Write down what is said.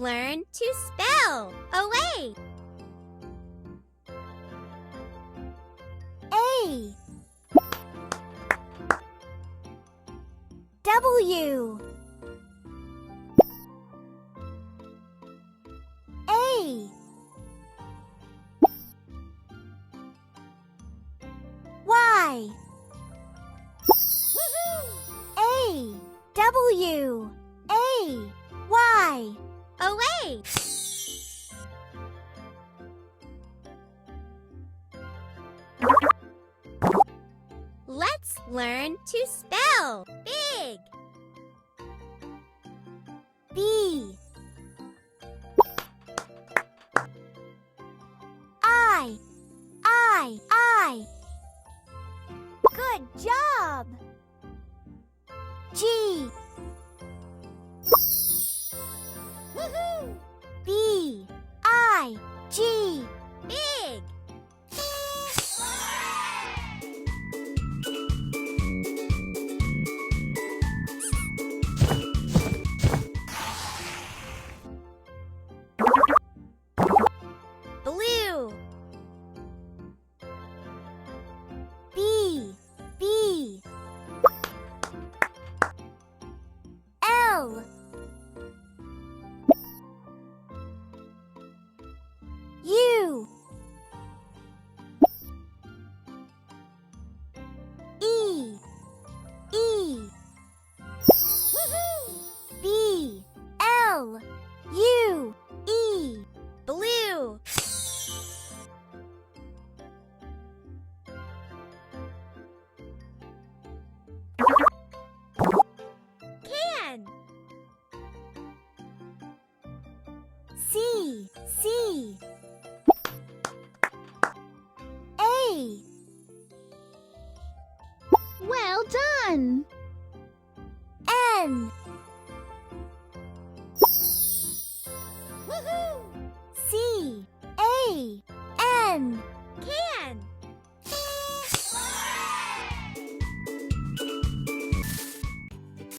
learn to spell. Oh, wait. A W A Y A W A Y. Oh, wait. Let's learn to spell. Big. B I. Good job. G B I G. Big. Blue. B L U E B L U E. Blue. Can. C A. Well done! N C A N.